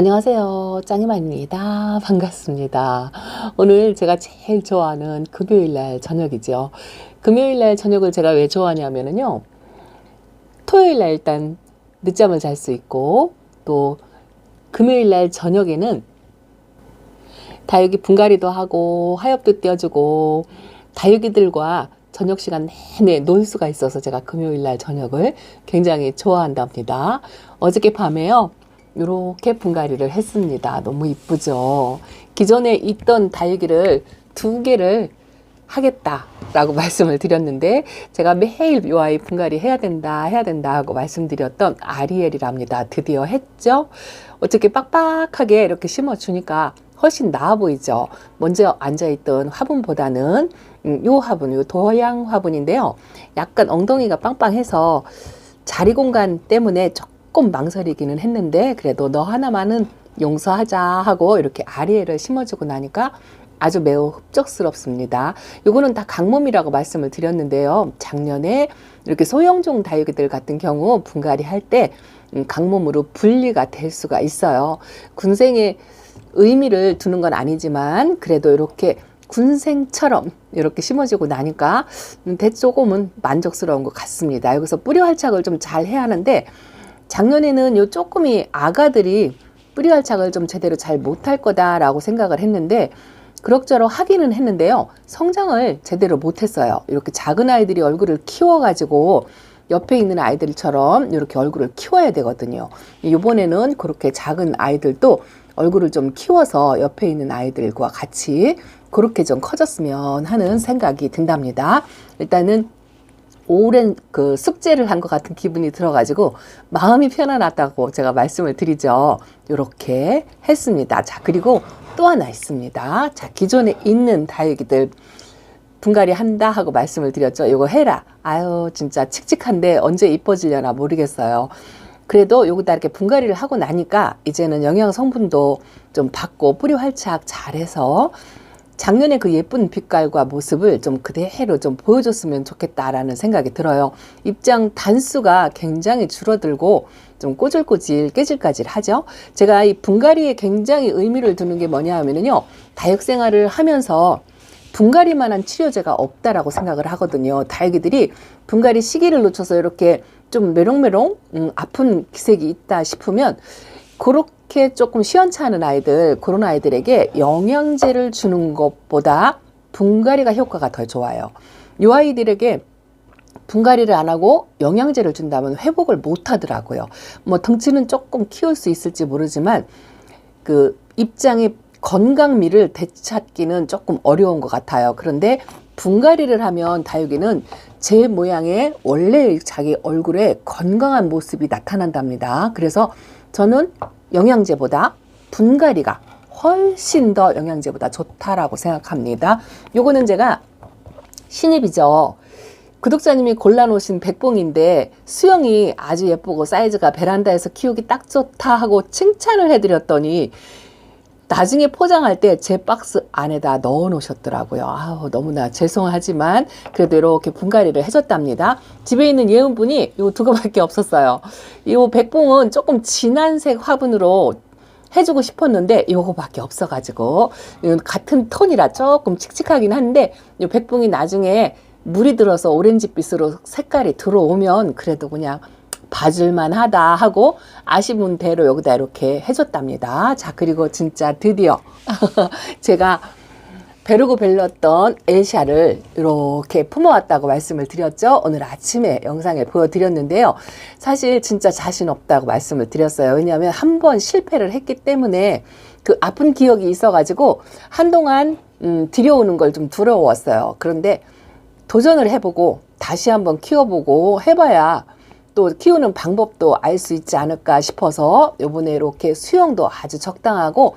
안녕하세요. 짱이만입니다. 반갑습니다. 오늘 제가 제일 좋아하는 금요일날 저녁이죠. 금요일날 저녁을 제가 왜 좋아하냐면요. 토요일날 일단 늦잠을 잘 수 있고, 또 금요일날 저녁에는 다육이 분갈이도 하고 하엽도 떼어주고 다육이들과 저녁 시간 내내 놀 수가 있어서 제가 금요일날 저녁을 굉장히 좋아한답니다. 어저께 밤에요. 이렇게 분갈이를 했습니다. 너무 이쁘죠. 기존에 있던 다육이를 2개를 하겠다라고 말씀을 드렸는데, 제가 매일 요 아이 분갈이 해야 된다 하고 말씀드렸던 아리엘이랍니다. 드디어 했죠. 어떻게 빡빡하게 이렇게 심어주니까 훨씬 나아 보이죠. 먼저 앉아있던 화분보다는 요 화분, 요 도양 화분인데요. 약간 엉덩이가 빵빵해서 자리 공간 때문에 조금 망설이기는 했는데, 그래도 너 하나만은 용서하자 하고 이렇게 아리엘을 심어주고 나니까 아주 매우 흡족스럽습니다. 요거는 다 강몸이라고 말씀을 드렸는데요. 작년에 이렇게 소형종 다육이들 같은 경우 분갈이 할 때 강몸으로 분리가 될 수가 있어요. 군생에 의미를 두는 건 아니지만 그래도 이렇게 군생처럼 이렇게 심어주고 나니까 조금은 만족스러운 것 같습니다. 여기서 뿌리 활착을 좀 잘 해야 하는데, 작년에는 요 조금이 아가들이 뿌리 활착을 좀 제대로 잘 못할 거다라고 생각을 했는데, 그럭저럭 하기는 했는데요. 성장을 제대로 못했어요. 이렇게 작은 아이들이 얼굴을 키워가지고 옆에 있는 아이들처럼 이렇게 얼굴을 키워야 되거든요. 이번에는 그렇게 작은 아이들도 얼굴을 좀 키워서 옆에 있는 아이들과 같이 그렇게 좀 커졌으면 하는 생각이 든답니다. 일단은 오랜 그 숙제를 한 것 같은 기분이 들어가지고 마음이 편안하다고 제가 말씀을 드리죠. 이렇게 했습니다. 자, 그리고 또 하나 있습니다. 자, 기존에 있는 다육이들 분갈이 한다 하고 말씀을 드렸죠. 이거 해라. 아유, 진짜 칙칙한데 언제 이뻐지려나 모르겠어요. 그래도 여기다 이렇게 분갈이를 하고 나니까 이제는 영양 성분도 좀 받고 뿌리 활착 잘해서 작년에 그 예쁜 빛깔과 모습을 좀 그대로 좀 보여줬으면 좋겠다라는 생각이 들어요. 입장 단수가 굉장히 줄어들고 좀 꼬질꼬질 깨질까질 하죠. 제가 이 분갈이에 굉장히 의미를 두는 게 뭐냐 하면요. 다육 생활을 하면서 분갈이만한 치료제가 없다라고 생각을 하거든요. 다육이들이 분갈이 시기를 놓쳐서 이렇게 좀 메롱메롱 아픈 기색이 있다 싶으면 그렇게 조금 시원찮은 아이들, 그런 아이들에게 영양제를 주는 것보다 분갈이가 효과가 더 좋아요. 이 아이들에게 분갈이를 안 하고 영양제를 준다면 회복을 못 하더라고요. 뭐 덩치는 조금 키울 수 있을지 모르지만 그 입장의 건강미를 되찾기는 조금 어려운 것 같아요. 그런데 분갈이를 하면 다육이는 제 모양의 원래 자기 얼굴에 건강한 모습이 나타난답니다. 그래서 저는 영양제보다 분갈이가 훨씬 더 영양제보다 좋다라고 생각합니다. 요거는 제가 신입이죠. 구독자님이 골라놓으신 백봉인데 수영이 아주 예쁘고 사이즈가 베란다에서 키우기 딱 좋다 하고 칭찬을 해드렸더니 나중에 포장할 때 제 박스 안에다 넣어 놓으셨더라고요. 아우, 너무나 죄송하지만 그래도 이렇게 분갈이를 해줬답니다. 집에 있는 예은분이 요 2개밖에 없었어요. 요 백봉은 조금 진한 색 화분으로 해주고 싶었는데 요거밖에 없어가지고, 이건 같은 톤이라 조금 칙칙하긴 한데 요 백봉이 나중에 물이 들어서 오렌지빛으로 색깔이 들어오면 그래도 그냥 봐줄만 하다 하고 아쉬운 대로 여기다 이렇게 해줬답니다. 자, 그리고 진짜 드디어 제가 베르고 벨렀던 엘샤를 이렇게 품어왔다고 말씀을 드렸죠. 오늘 아침에 영상에 보여드렸는데요. 사실 진짜 자신 없다고 말씀을 드렸어요. 왜냐하면 한 번 실패를 했기 때문에 그 아픈 기억이 있어가지고 한동안 들여오는 걸 좀 두려웠어요. 그런데 도전을 해보고 다시 한번 키워보고 해봐야 또 키우는 방법도 알 수 있지 않을까 싶어서 요번에 이렇게 수영도 아주 적당하고,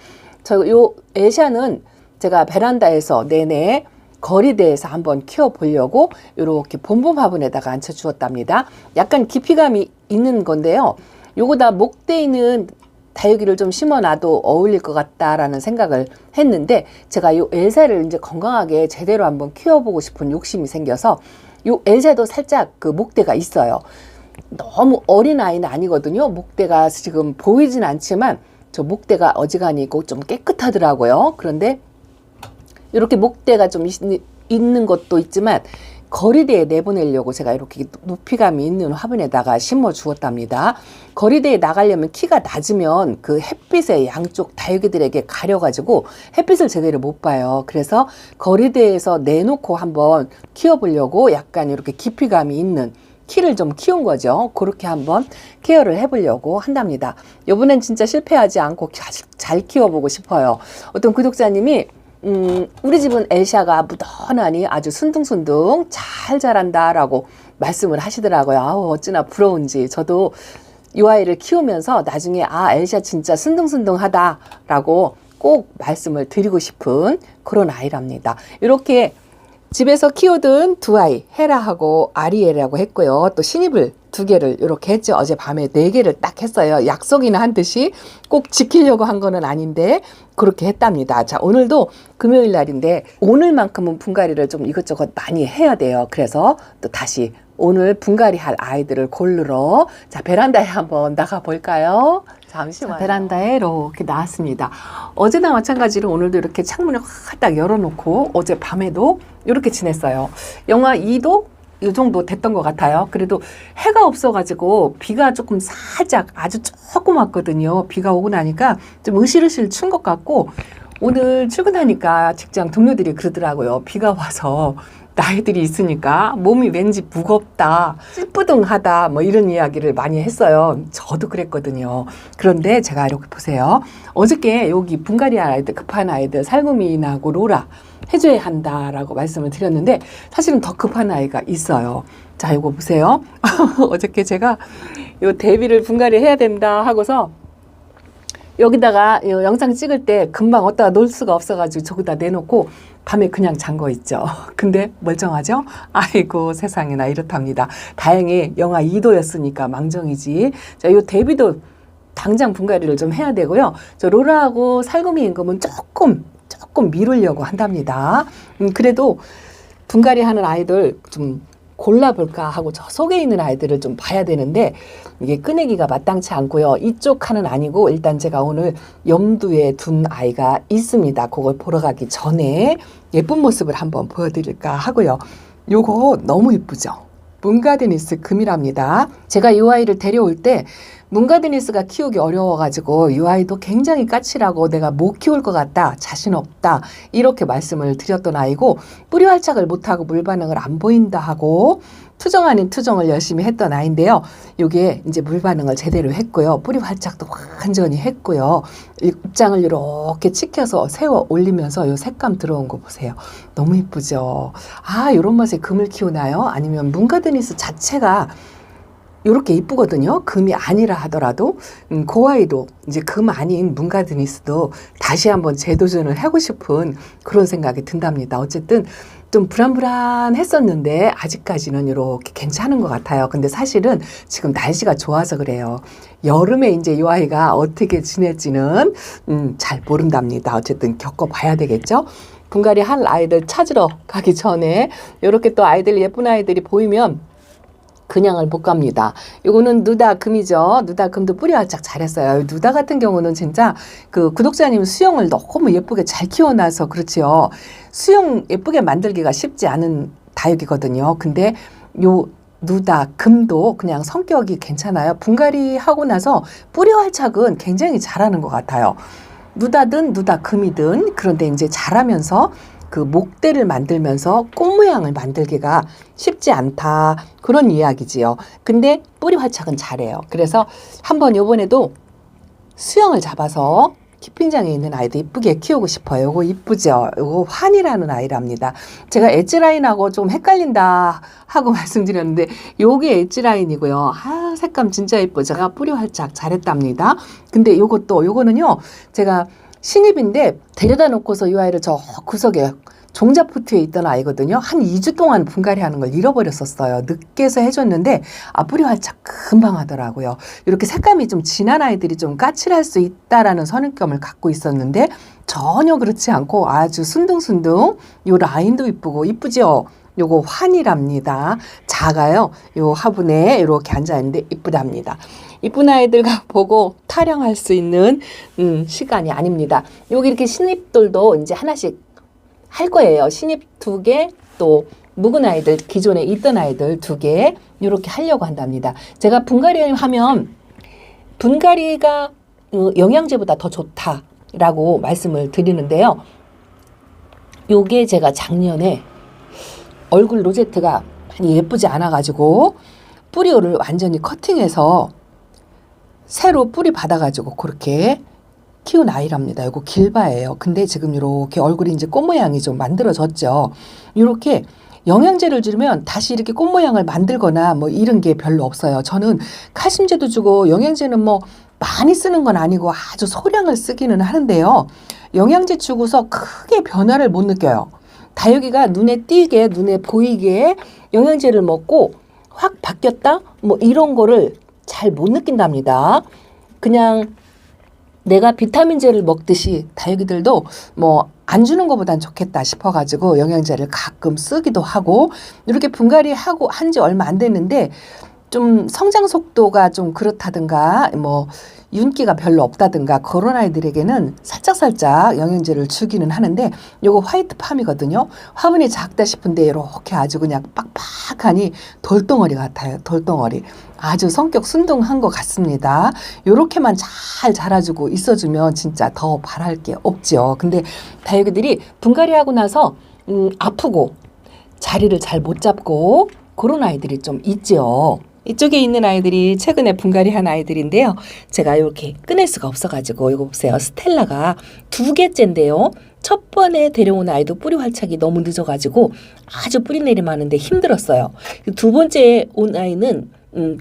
요 엘샤는 제가 베란다에서 내내 거리대에서 한번 키워보려고 이렇게 봄봄 화분에다가 앉혀 주었답니다. 약간 깊이감이 있는 건데요. 요거다 목대 있는 다육이를 좀 심어놔도 어울릴 것 같다라는 생각을 했는데, 제가 요 엘사를 이제 건강하게 제대로 한번 키워보고 싶은 욕심이 생겨서 요 엘사도 살짝 그 목대가 있어요. 너무 어린 아이는 아니거든요. 목대가 지금 보이진 않지만 저 목대가 어지간히고 좀 깨끗하더라고요. 그런데 이렇게 목대가 좀 있는 것도 있지만 거리대에 내보내려고 제가 이렇게 높이감이 있는 화분에다가 심어 주었답니다. 거리대에 나가려면 키가 낮으면 그 햇빛에 양쪽 다육이들에게 가려가지고 햇빛을 제대로 못 봐요. 그래서 거리대에서 내놓고 한번 키워보려고 약간 이렇게 깊이감이 있는 키를 좀 키운 거죠. 그렇게 한번 케어를 해보려고 한답니다. 이번엔 진짜 실패하지 않고 잘 키워보고 싶어요. 어떤 구독자님이 우리 집은 엘샤가 무던하니 아주 순둥순둥 잘 자란다 라고 말씀을 하시더라고요. 아우, 어찌나 부러운지. 저도 이 아이를 키우면서 나중에 엘샤 진짜 순둥순둥하다 라고 꼭 말씀을 드리고 싶은 그런 아이랍니다. 이렇게 집에서 키우던 두 아이, 헤라하고 아리엘이라고 했고요. 또 신입을 2개를 이렇게 했죠. 어젯밤에 4개를 딱 했어요. 약속이나 한 듯이 꼭 지키려고 한 거는 아닌데 그렇게 했답니다. 자, 오늘도 금요일 날인데 오늘만큼은 분갈이를 좀 이것저것 많이 해야 돼요. 그래서 또 다시 오늘 분갈이 할 아이들을 고르러 자, 베란다에 한번 나가 볼까요? 잠시만요. 베란다에 이렇게 나왔습니다. 어제나 마찬가지로 오늘도 이렇게 창문을 확 딱 열어놓고 어제 밤에도 이렇게 지냈어요. 영하 2도 이 정도 됐던 것 같아요. 그래도 해가 없어가지고 비가 조금 살짝 아주 조금 왔거든요. 비가 오고 나니까 좀 으실으실 춘 것 같고 오늘 출근하니까 직장 동료들이 그러더라고요. 비가 와서 나이들이 있으니까 몸이 왠지 무겁다, 찌뿌둥하다 뭐 이런 이야기를 많이 했어요. 저도 그랬거든요. 그런데 제가 이렇게 보세요. 어저께 여기 분갈이 아이들, 급한 아이들 살구미인하고 로라 해줘야 한다라고 말씀을 드렸는데 사실은 더 급한 아이가 있어요. 자, 이거 보세요. 어저께 제가 요 대비를 분갈이 해야 된다 하고서 여기다가 영상 찍을 때 금방 어디다가 놓을 수가 없어가지고 저기다 내놓고 밤에 그냥 잔 거 있죠. 근데 멀쩡하죠? 아이고 세상에나 이렇답니다. 다행히 영하 2도였으니까 망정이지. 자, 요 대비도 당장 분갈이를 좀 해야 되고요. 저 로라하고 살구미 임금은 조금 미루려고 한답니다. 그래도 분갈이 하는 아이들 좀 골라볼까 하고 저 속에 있는 아이들을 좀 봐야 되는데 이게 꺼내기가 마땅치 않고요. 이쪽 칸은 아니고 일단 제가 오늘 염두에 둔 아이가 있습니다. 그걸 보러 가기 전에 예쁜 모습을 한번 보여드릴까 하고요. 요거 너무 이쁘죠? 문가드니스 금이랍니다. 제가 이 아이를 데려올 때 문가드니스가 키우기 어려워가지고 이 아이도 굉장히 까칠하고 내가 못 키울 것 같다, 자신 없다 이렇게 말씀을 드렸던 아이고 뿌리 활착을 못하고 물 반응을 안 보인다 하고 투정 아닌 투정을 열심히 했던 아이인데요. 이게 이제 물 반응을 제대로 했고요. 뿌리 활착도 완전히 했고요. 입장을 이렇게 치켜서 세워 올리면서 이 색감 들어온 거 보세요. 너무 이쁘죠? 이런 맛에 금을 키우나요? 아니면 문가드니스 자체가 이렇게 이쁘거든요. 금이 아니라 하더라도 그 아이도 이제 금 아닌 문가드니스도 다시 한번 재도전을 하고 싶은 그런 생각이 든답니다. 어쨌든 좀 불안불안했었는데 아직까지는 이렇게 괜찮은 것 같아요. 근데 사실은 지금 날씨가 좋아서 그래요. 여름에 이제 이 아이가 어떻게 지낼지는 잘 모른답니다. 어쨌든 겪어봐야 되겠죠. 분갈이 할 아이들 찾으러 가기 전에 이렇게 또 아이들 예쁜 아이들이 보이면 그냥을 못 갑니다. 이거는 누다 금이죠. 누다 금도 뿌리 활착 잘했어요. 누다 같은 경우는 진짜 그 구독자님 수영을 너무 예쁘게 잘 키워놔서 그렇지요. 수영 예쁘게 만들기가 쉽지 않은 다육이거든요. 근데 요 누다 금도 그냥 성격이 괜찮아요. 분갈이 하고 나서 뿌리 활착은 굉장히 잘하는 것 같아요. 누다든 누다 금이든 그런데 이제 잘하면서 그 목대를 만들면서 꽃 모양을 만들기가 쉽지 않다. 그런 이야기지요. 근데 뿌리 활착은 잘해요. 그래서 한번 요번에도 수영을 잡아서 키핑장에 있는 아이도 이쁘게 키우고 싶어요. 요거 이쁘죠? 요거 환이라는 아이랍니다. 제가 엣지라인하고 좀 헷갈린다 하고 말씀드렸는데 요게 엣지라인이고요. 색감 진짜 이쁘죠? 제가 뿌리 활착 잘했답니다. 근데 요거는요. 제가 신입인데 데려다 놓고서 이 아이를 저 구석에 종자포트에 있던 아이거든요. 한 2주 동안 분갈이 하는 걸 잃어버렸었어요. 늦게서 해줬는데 뿌리 활착 금방 하더라고요. 이렇게 색감이 좀 진한 아이들이 좀 까칠할 수 있다라는 선입견을 갖고 있었는데 전혀 그렇지 않고 아주 순둥순둥 요 라인도 이쁘고 이쁘죠? 요거 환이랍니다. 작아요. 요 화분에 이렇게 앉아있는데 이쁘답니다. 이쁜 아이들과 보고 타령할 수 있는 시간이 아닙니다. 여기 이렇게 신입들도 이제 하나씩 할 거예요. 신입 2개, 또 묵은 아이들, 기존에 있던 아이들 2개 이렇게 하려고 한답니다. 제가 분갈이 하면 분갈이가 영양제보다 더 좋다라고 말씀을 드리는데요. 요게 제가 작년에 얼굴 로제트가 많이 예쁘지 않아가지고 뿌리를 완전히 커팅해서 새로 뿌리 받아가지고 그렇게 키운 아이랍니다. 이거 길바예요. 근데 지금 이렇게 얼굴이 이제 꽃 모양이 좀 만들어졌죠. 이렇게 영양제를 주면 다시 이렇게 꽃 모양을 만들거나 뭐 이런 게 별로 없어요. 저는 칼슘제도 주고 영양제는 뭐 많이 쓰는 건 아니고 아주 소량을 쓰기는 하는데요. 영양제 주고서 크게 변화를 못 느껴요. 다육이가 눈에 띄게, 눈에 보이게 영양제를 먹고 확 바뀌었다? 뭐 이런 거를 잘 못 느낀답니다. 그냥 내가 비타민제를 먹듯이 다육이들도 뭐 안 주는 것보단 좋겠다 싶어가지고 영양제를 가끔 쓰기도 하고, 이렇게 분갈이 하고 한 지 얼마 안 됐는데 좀 성장 속도가 좀 그렇다든가 뭐 윤기가 별로 없다든가 그런 아이들에게는 살짝살짝 영양제를 주기는 하는데, 요거 화이트 팜이거든요. 화분이 작다 싶은데 이렇게 아주 그냥 빡빡하니 돌덩어리 같아요. 돌덩어리. 아주 성격 순둥한 것 같습니다. 요렇게만 잘 자라주고 있어주면 진짜 더 바랄 게 없죠. 근데 다육이들이 분갈이하고 나서 아프고 자리를 잘 못 잡고 그런 아이들이 좀 있죠. 이쪽에 있는 아이들이 최근에 분갈이한 아이들인데요. 제가 이렇게 꺼낼 수가 없어가지고 이거 보세요. 스텔라가 2개째인데요. 첫 번에 데려온 아이도 뿌리 활착이 너무 늦어가지고 아주 뿌리 내림하는데 힘들었어요. 2번째 온 아이는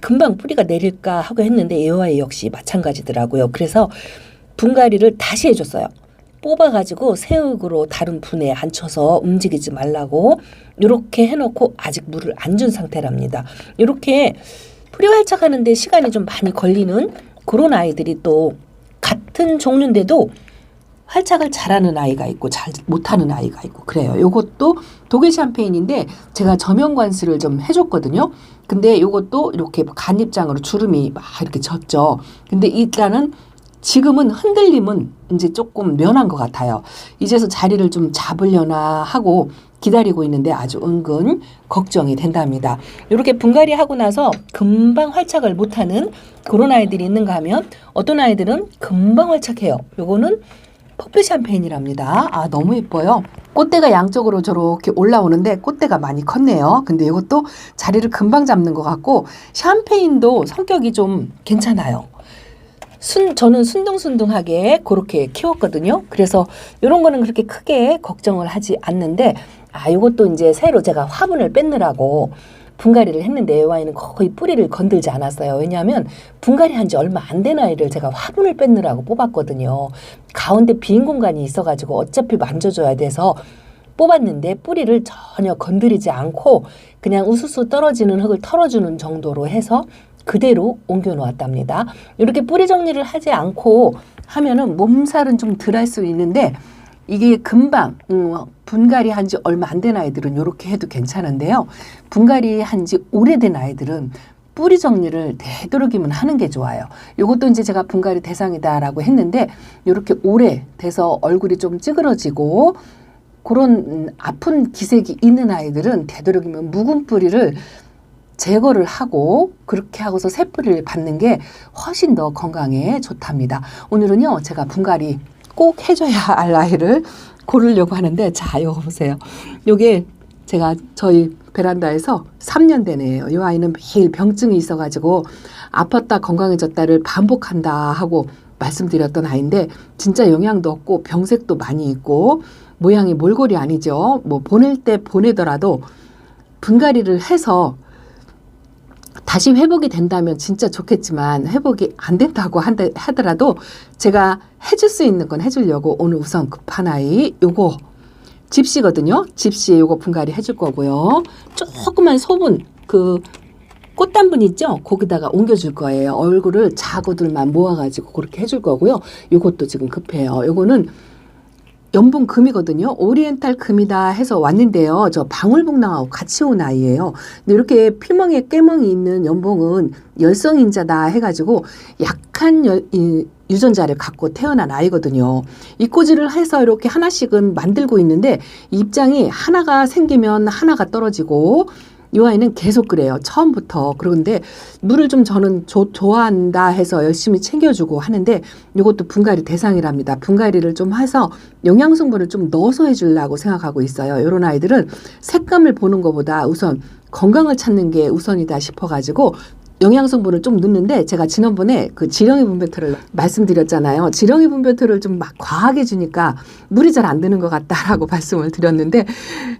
금방 뿌리가 내릴까 하고 했는데 이 아이 역시 마찬가지더라고요. 그래서 분갈이를 다시 해줬어요. 뽑아가지고 새흙으로 다른 분에 앉혀서 움직이지 말라고 이렇게 해놓고 아직 물을 안 준 상태랍니다. 이렇게 뿌리 활착하는데 시간이 좀 많이 걸리는 그런 아이들이 또 같은 종류인데도 활착을 잘하는 아이가 있고 잘 못하는 아이가 있고 그래요. 요것도 독일 샴페인인데 제가 저면 관수를 좀 해줬거든요. 근데 요것도 이렇게 간입장으로 주름이 막 이렇게 졌죠. 근데 일단은 지금은 흔들림은 이제 조금 면한 것 같아요. 이제서 자리를 좀 잡으려나 하고 기다리고 있는데 아주 은근 걱정이 된답니다. 이렇게 분갈이 하고 나서 금방 활착을 못하는 그런 아이들이 있는가 하면 어떤 아이들은 금방 활착해요. 요거는 퍼플 샴페인이랍니다. 아, 너무 예뻐요. 꽃대가 양쪽으로 저렇게 올라오는데 꽃대가 많이 컸네요. 근데 이것도 자리를 금방 잡는 것 같고 샴페인도 성격이 좀 괜찮아요. 저는 순둥순둥하게 그렇게 키웠거든요. 그래서 이런 거는 그렇게 크게 걱정을 하지 않는데, 이것도 이제 새로 제가 화분을 뺏느라고 분갈이를 했는데 이 아이는 거의 뿌리를 건들지 않았어요. 왜냐하면 분갈이 한 지 얼마 안 된 아이를 제가 화분을 뺏느라고 뽑았거든요. 가운데 빈 공간이 있어가지고 어차피 만져줘야 돼서 뽑았는데 뿌리를 전혀 건드리지 않고 그냥 우수수 떨어지는 흙을 털어주는 정도로 해서 그대로 옮겨 놓았답니다. 이렇게 뿌리 정리를 하지 않고 하면은 몸살은 좀 덜 할 수 있는데 이게 금방 분갈이 한 지 얼마 안 된 아이들은 이렇게 해도 괜찮은데요. 분갈이 한 지 오래된 아이들은 뿌리 정리를 되도록이면 하는 게 좋아요. 이것도 이제 제가 분갈이 대상이다라고 했는데 이렇게 오래 돼서 얼굴이 좀 찌그러지고 그런 아픈 기색이 있는 아이들은 되도록이면 묵은 뿌리를 제거를 하고 그렇게 하고서 새 뿌리를 받는 게 훨씬 더 건강에 좋답니다. 오늘은요, 제가 분갈이 꼭 해줘야 할 아이를 고르려고 하는데, 자, 이거 보세요. 요게 제가 저희 베란다에서 3년 된 애예요. 이 아이는 매일 병증이 있어가지고 아팠다 건강해졌다를 반복한다 하고 말씀드렸던 아이인데 진짜 영양도 없고 병색도 많이 있고 모양이 몰골이 아니죠. 뭐 보낼 때 보내더라도 분갈이를 해서 다시 회복이 된다면 진짜 좋겠지만 회복이 안 된다고 하더라도 제가 해줄 수 있는 건 해주려고 오늘 우선 급한 아이 요거 집시거든요. 집시에 요거 분갈이 해줄 거고요. 조그만 소분 그 꽃단분 있죠? 거기다가 옮겨줄 거예요. 얼굴을 자구들만 모아가지고 그렇게 해줄 거고요. 요것도 지금 급해요. 요거는 연봉 금이거든요. 오리엔탈 금이다 해서 왔는데요. 저 방울복랑하고 같이 온 아이예요. 근데 이렇게 피멍에 깨멍이 있는 연봉은 열성인자다 해가지고 약한 유전자를 갖고 태어난 아이거든요. 이꼬지를 해서 이렇게 하나씩은 만들고 있는데 입장이 하나가 생기면 하나가 떨어지고 이 아이는 계속 그래요. 처음부터. 그런데 물을 좀 저는 좋아한다 해서 열심히 챙겨주고 하는데 이것도 분갈이 대상이랍니다. 분갈이를 좀 해서 영양성분을 좀 넣어서 해주려고 생각하고 있어요. 이런 아이들은 색감을 보는 것보다 우선 건강을 찾는 게 우선이다 싶어가지고 영양성분을 좀 넣는데 제가 지난번에 그 지렁이 분배토를 말씀드렸잖아요. 지렁이 분배토를 좀 막 과하게 주니까 물이 잘 안 드는 것 같다라고 말씀을 드렸는데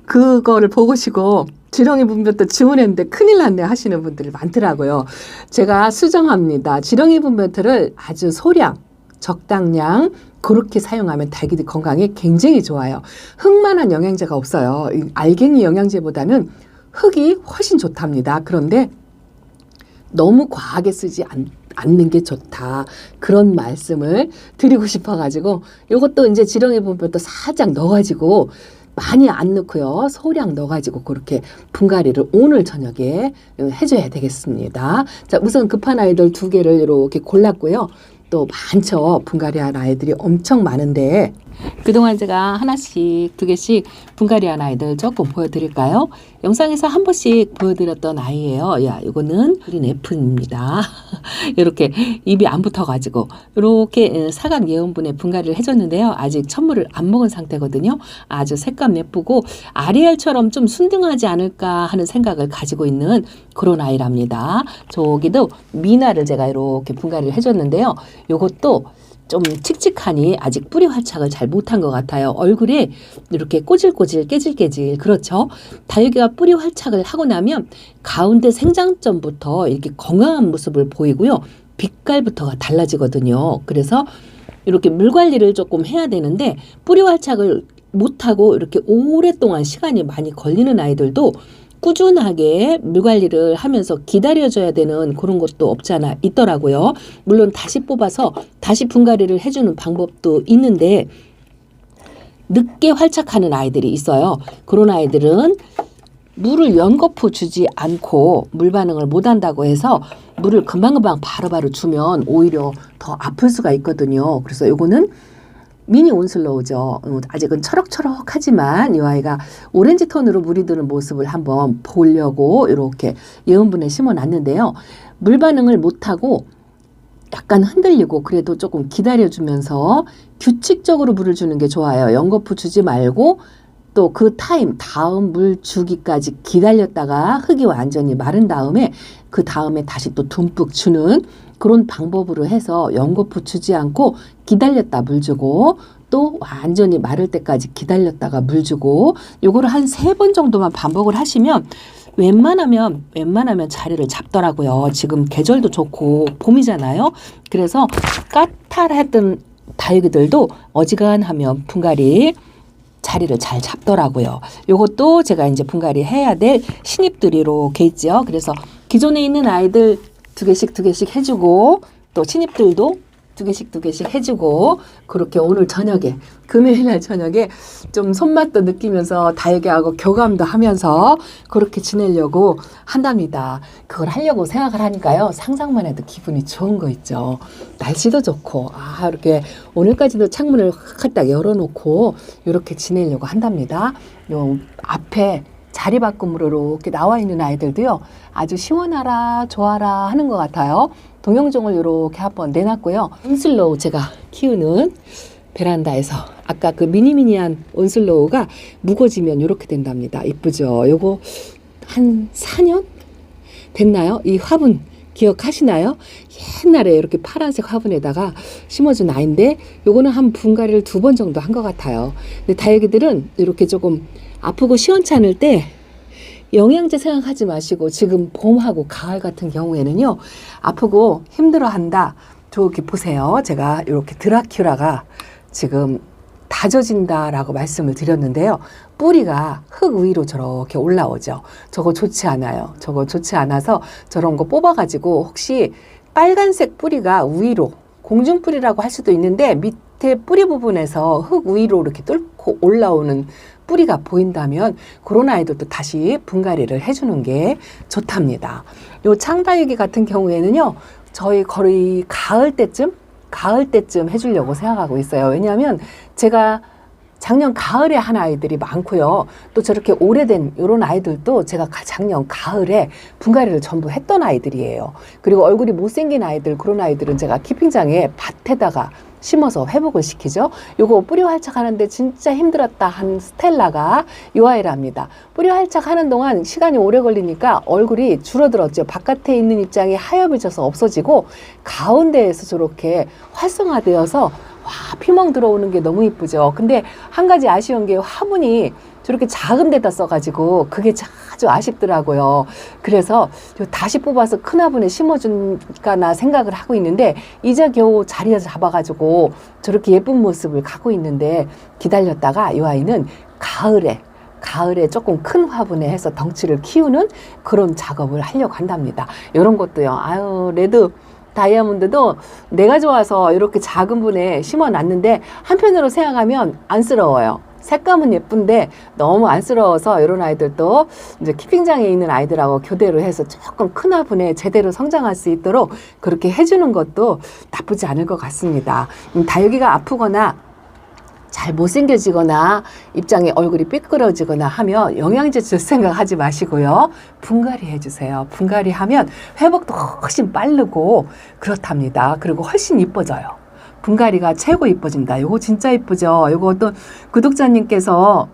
그거를 보고시고 지렁이 분배토 주문했는데 큰일 났네 하시는 분들이 많더라고요. 제가 수정합니다. 지렁이 분배토를 아주 소량, 적당량 그렇게 사용하면 닭이들 건강에 굉장히 좋아요. 흙만한 영양제가 없어요. 알갱이 영양제보다는 흙이 훨씬 좋답니다. 그런데 너무 과하게 쓰지 않는 게 좋다. 그런 말씀을 드리고 싶어가지고 이것도 이제 지렁이 분배토 살짝 넣어가지고 많이 안 넣고요. 소량 넣어가지고 그렇게 분갈이를 오늘 저녁에 해줘야 되겠습니다. 자, 우선 급한 아이들 2개를 이렇게 골랐고요. 또 많죠. 분갈이한 아이들이 엄청 많은데 그동안 제가 하나씩 2개씩 분갈이한 아이들 조금 보여드릴까요? 영상에서 한 번씩 보여드렸던 아이예요. 야, 이거는 그린 F입니다. 이렇게 입이 안 붙어가지고 이렇게 사각 예온분에 분갈이를 해줬는데요. 아직 천물을 안 먹은 상태거든요. 아주 색감 예쁘고 아리엘처럼 좀 순둥하지 않을까 하는 생각을 가지고 있는 그런 아이랍니다. 저기도 미나를 제가 이렇게 분갈이를 해줬는데요. 이것도 좀 칙칙하니 아직 뿌리 활착을 잘 못한 것 같아요. 얼굴에 이렇게 꼬질꼬질 깨질깨질 그렇죠. 다육이가 뿌리 활착을 하고 나면 가운데 생장점부터 이렇게 건강한 모습을 보이고요. 빛깔부터가 달라지거든요. 그래서 이렇게 물 관리를 조금 해야 되는데 뿌리 활착을 못하고 이렇게 오랫동안 시간이 많이 걸리는 아이들도 꾸준하게 물 관리를 하면서 기다려줘야 되는 그런 것도 없지 않아 있더라고요. 물론 다시 뽑아서 다시 분갈이를 해주는 방법도 있는데 늦게 활착하는 아이들이 있어요. 그런 아이들은 물을 연거푸 주지 않고 물 반응을 못한다고 해서 물을 금방금방 바로바로 주면 오히려 더 아플 수가 있거든요. 그래서 요거는 미니 온슬로우죠. 아직은 철럭철럭하지만 이 아이가 오렌지 톤으로 물이 드는 모습을 한번 보려고 이렇게 예온분에 심어놨는데요. 물 반응을 못하고 약간 흔들리고 그래도 조금 기다려주면서 규칙적으로 물을 주는 게 좋아요. 연거푸 주지 말고 또 그 타임 다음 물 주기까지 기다렸다가 흙이 완전히 마른 다음에 그 다음에 다시 또 듬뿍 주는 그런 방법으로 해서 연거푸 주지 않고 기다렸다 물 주고 또 완전히 마를 때까지 기다렸다가 물 주고 요거를 한 3번 정도만 반복을 하시면 웬만하면 자리를 잡더라고요. 지금 계절도 좋고 봄이잖아요. 그래서 까탈했던 다육이들도 어지간하면 분갈이 자리를 잘 잡더라고요. 요것도 제가 이제 분갈이 해야 될 신입들이 이렇게 있죠. 그래서 기존에 있는 아이들 2개씩 해주고 또 신입들도 2개씩 해주고 그렇게 오늘 저녁에 금요일날 저녁에 좀 손맛도 느끼면서 다육이하고 교감도 하면서 그렇게 지내려고 한답니다. 그걸 하려고 생각을 하니까요. 상상만 해도 기분이 좋은 거 있죠. 날씨도 좋고 이렇게 오늘까지도 창문을 확 딱 열어놓고 이렇게 지내려고 한답니다. 요 앞에 자리바꿈으로 이렇게 나와 있는 아이들도요. 아주 시원하라 좋아라 하는 것 같아요. 동영종을 이렇게 한번 내놨고요. 온슬로우 제가 키우는 베란다에서 아까 그 미니미니한 온슬로우가 묵어지면 이렇게 된답니다. 이쁘죠? 요거 한 4년 됐나요? 이 화분 기억하시나요? 옛날에 이렇게 파란색 화분에다가 심어준 아이인데 요거는 한 분갈이를 2번 정도 한 것 같아요. 근데 다육이들은 이렇게 조금 아프고 시원찮을 때 영양제 생각하지 마시고 지금 봄하고 가을 같은 경우에는요. 아프고 힘들어한다. 저기 보세요. 제가 이렇게 드라큘라가 지금 다져진다라고 말씀을 드렸는데요. 뿌리가 흙 위로 저렇게 올라오죠. 저거 좋지 않아요. 저거 좋지 않아서 저런 거 뽑아가지고 혹시 빨간색 뿌리가 위로 공중뿌리라고 할 수도 있는데 밑에 뿌리 부분에서 흙 위로 이렇게 뚫고 올라오는 뿌리가 보인다면 그런 아이들도 다시 분갈이를 해주는 게 좋답니다. 요 창다육이 같은 경우에는요, 저희 거의 가을 때쯤 해주려고 생각하고 있어요. 왜냐하면 제가 작년 가을에 한 아이들이 많고요. 또 저렇게 오래된 이런 아이들도 제가 작년 가을에 분갈이를 전부 했던 아이들이에요. 그리고 얼굴이 못생긴 아이들, 그런 아이들은 제가 키핑장에 밭에다가 심어서 회복을 시키죠. 요거 뿌리 활착하는데 진짜 힘들었다 한 스텔라가 요 아이랍니다. 뿌리 활착하는 동안 시간이 오래 걸리니까 얼굴이 줄어들었죠. 바깥에 있는 입장이 하얘져서 없어지고 가운데에서 저렇게 활성화되어서 와, 피멍 들어오는 게 너무 이쁘죠. 근데 한 가지 아쉬운 게 화분이 저렇게 작은 데다 써가지고 그게 아주 아쉽더라고요. 그래서 다시 뽑아서 큰 화분에 심어줄까나 생각을 하고 있는데 이제 겨우 자리에 잡아가지고 저렇게 예쁜 모습을 갖고 있는데 기다렸다가 이 아이는 가을에 조금 큰 화분에 해서 덩치를 키우는 그런 작업을 하려고 한답니다. 이런 것도요. 아유, 레드 다이아몬드도 내가 좋아서 이렇게 작은 분에 심어놨는데 한편으로 생각하면 안쓰러워요. 색감은 예쁜데 너무 안쓰러워서 이런 아이들도 이제 키핑장에 있는 아이들하고 교대로 해서 조금 큰 화분에 제대로 성장할 수 있도록 그렇게 해주는 것도 나쁘지 않을 것 같습니다. 다육이가 아프거나 잘 못생겨지거나 입장에 얼굴이 삐뚤어지거나 하면 영양제 줄 생각하지 마시고요. 분갈이 해주세요. 분갈이 하면 회복도 훨씬 빠르고 그렇답니다. 그리고 훨씬 이뻐져요. 분갈이가 최고 이뻐진다. 요거 진짜 이쁘죠. 요거 또 구독자님께서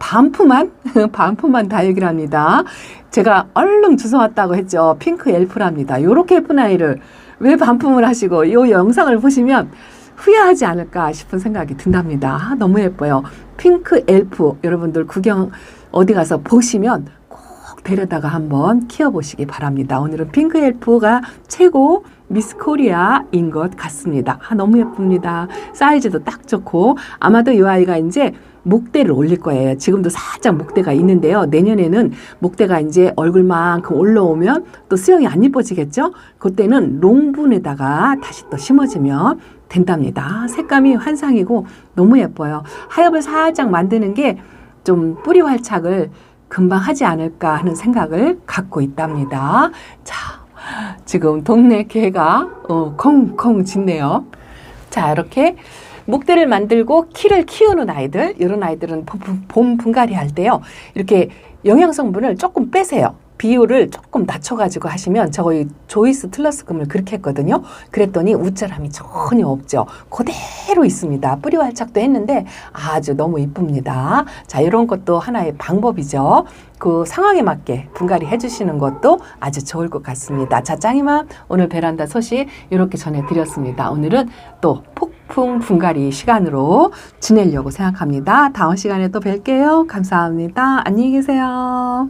반품한 다육이랍니다. 제가 얼른 주워 왔다고 했죠. 핑크 엘프랍니다. 요렇게 예쁜 아이를 왜 반품을 하시고 요 영상을 보시면 후회하지 않을까 싶은 생각이 든답니다. 너무 예뻐요. 핑크 엘프 여러분들 구경 어디 가서 보시면 꼭 데려다가 한번 키워보시기 바랍니다. 오늘은 핑크 엘프가 최고 미스 코리아인 것 같습니다. 너무 예쁩니다. 사이즈도 딱 좋고 아마도 이 아이가 이제 목대를 올릴 거예요. 지금도 살짝 목대가 있는데요. 내년에는 목대가 이제 얼굴만큼 올라오면 또 수영이 안 이뻐지겠죠? 그때는 롱분에다가 다시 또 심어주면 된답니다. 색감이 환상이고 너무 예뻐요. 하엽을 살짝 만드는 게 좀 뿌리 활착을 금방 하지 않을까 하는 생각을 갖고 있답니다. 자, 지금 동네 개가 콩콩 짖네요. 자, 이렇게 목대를 만들고 키를 키우는 아이들, 이런 아이들은 봄 분갈이 할 때요. 이렇게 영양성분을 조금 빼세요. 비율을 조금 낮춰가지고 하시면 저희 조이스 틀러스금을 그렇게 했거든요. 그랬더니 웃자람이 전혀 없죠. 그대로 있습니다. 뿌리 활착도 했는데 아주 너무 이쁩니다. 자, 이런 것도 하나의 방법이죠. 그 상황에 맞게 분갈이 해주시는 것도 아주 좋을 것 같습니다. 자, 짱이맘 오늘 베란다 소식 이렇게 전해드렸습니다. 오늘은 또 폭풍 분갈이 시간으로 지내려고 생각합니다. 다음 시간에 또 뵐게요. 감사합니다. 안녕히 계세요.